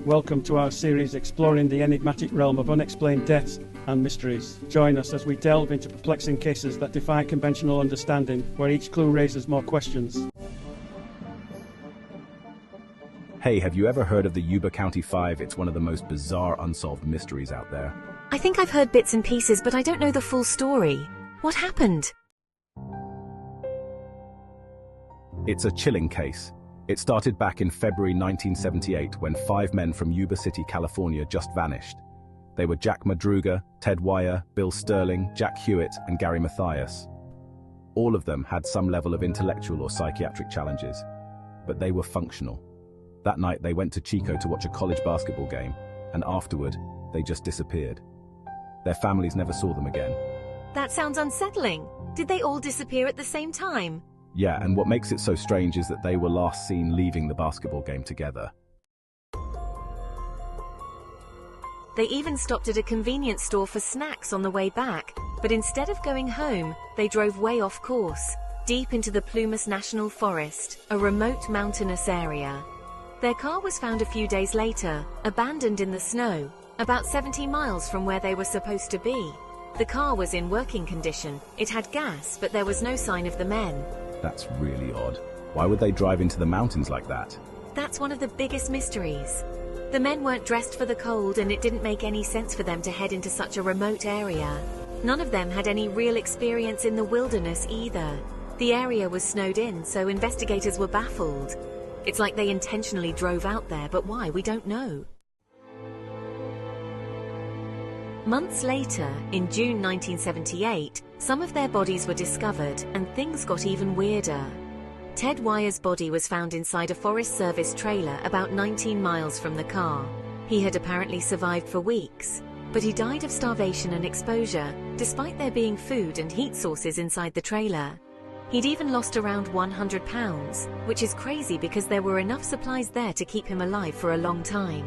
Welcome to our series exploring the enigmatic realm of unexplained deaths and mysteries. Join us as we delve into perplexing cases that defy conventional understanding, where each clue raises more questions. Hey, have you ever heard of the Yuba County 5? It's one of the most bizarre unsolved mysteries out there. I think I've heard bits and pieces, but I don't know the full story. What happened? It's a chilling case. It started back in February 1978 when 5 men from Yuba City, California just vanished. They were Jack Madruga, Ted Weier, Bill Sterling, Jack Hewitt, and Gary Mathias. All of them had some level of intellectual or psychiatric challenges, but they were functional. That night they went to Chico to watch a college basketball game, and afterward, they just disappeared. Their families never saw them again. That sounds unsettling. Did they all disappear at the same time? Yeah, and what makes it so strange is that they were last seen leaving the basketball game together. They even stopped at a convenience store for snacks on the way back, but instead of going home, they drove way off course, deep into the Plumas National Forest, a remote mountainous area. Their car was found a few days later, abandoned in the snow, about 70 miles from where they were supposed to be. The car was in working condition. It had gas, but there was no sign of the men. That's really odd. Why would they drive into the mountains like that? That's one of the biggest mysteries. The men weren't dressed for the cold, and it didn't make any sense for them to head into such a remote area. None of them had any real experience in the wilderness either. The area was snowed in, so investigators were baffled. It's like they intentionally drove out there, but why, we don't know. Months later, in June 1978, some of their bodies were discovered, and things got even weirder. Ted Weier's body was found inside a Forest Service trailer about 19 miles from the car. He had apparently survived for weeks, but he died of starvation and exposure, despite there being food and heat sources inside the trailer. He'd even lost around 100 pounds, which is crazy because there were enough supplies there to keep him alive for a long time.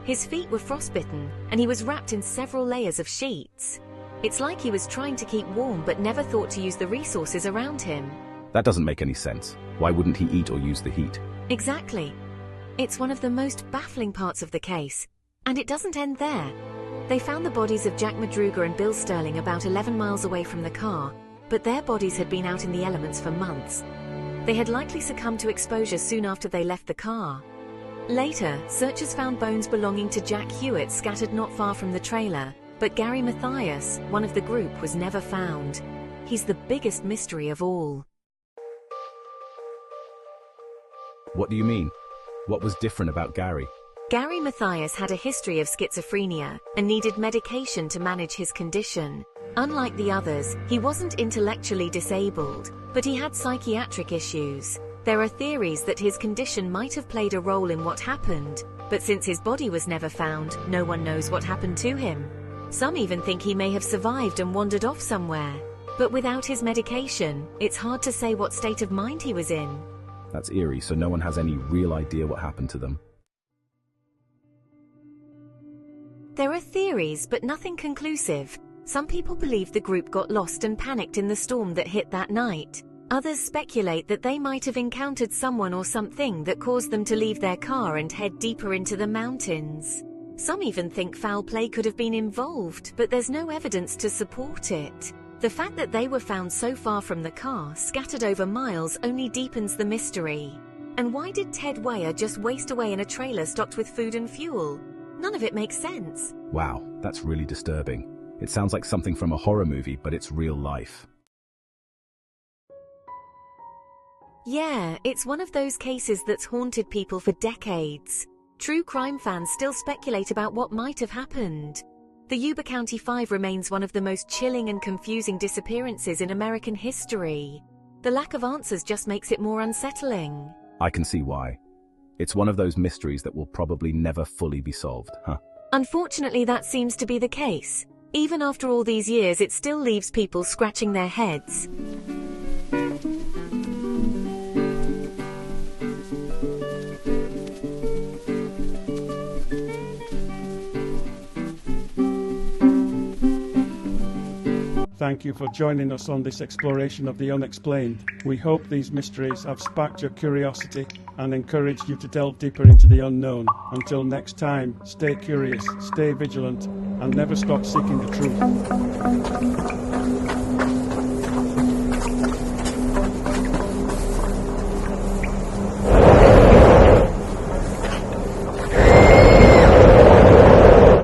His feet were frostbitten, and he was wrapped in several layers of sheets. It's like he was trying to keep warm but never thought to use the resources around him. That doesn't make any sense. Why wouldn't he eat or use the heat? Exactly. It's one of the most baffling parts of the case, and it doesn't end there. They found the bodies of Jack Madruga and Bill Sterling about 11 miles away from the car, but their bodies had been out in the elements for months. They had likely succumbed to exposure soon after they left the car. Later, searchers found bones belonging to Jack Hewitt scattered not far from the trailer, but Gary Mathias, one of the group, was never found. He's the biggest mystery of all. What do you mean? What was different about Gary? Gary Mathias had a history of schizophrenia and needed medication to manage his condition. Unlike the others, he wasn't intellectually disabled, but he had psychiatric issues. There are theories that his condition might have played a role in what happened, but since his body was never found, no one knows what happened to him. Some even think he may have survived and wandered off somewhere. But without his medication, it's hard to say what state of mind he was in. That's eerie, so no one has any real idea what happened to them. There are theories, but nothing conclusive. Some people believe the group got lost and panicked in the storm that hit that night. Others speculate that they might have encountered someone or something that caused them to leave their car and head deeper into the mountains. Some even think foul play could have been involved, but there's no evidence to support it. The fact that they were found so far from the car, scattered over miles, only deepens the mystery. And why did Ted Weier just waste away in a trailer stocked with food and fuel? None of it makes sense. Wow, that's really disturbing. It sounds like something from a horror movie, but it's real life. Yeah, it's one of those cases that's haunted people for decades. True crime fans still speculate about what might have happened. The Yuba County 5 remains one of the most chilling and confusing disappearances in American history. The lack of answers just makes it more unsettling. I can see why. It's one of those mysteries that will probably never fully be solved, huh? Unfortunately, that seems to be the case. Even after all these years, it still leaves people scratching their heads. Thank you for joining us on this exploration of the unexplained. We hope these mysteries have sparked your curiosity and encouraged you to delve deeper into the unknown. Until next time, stay curious, stay vigilant, and never stop seeking the truth.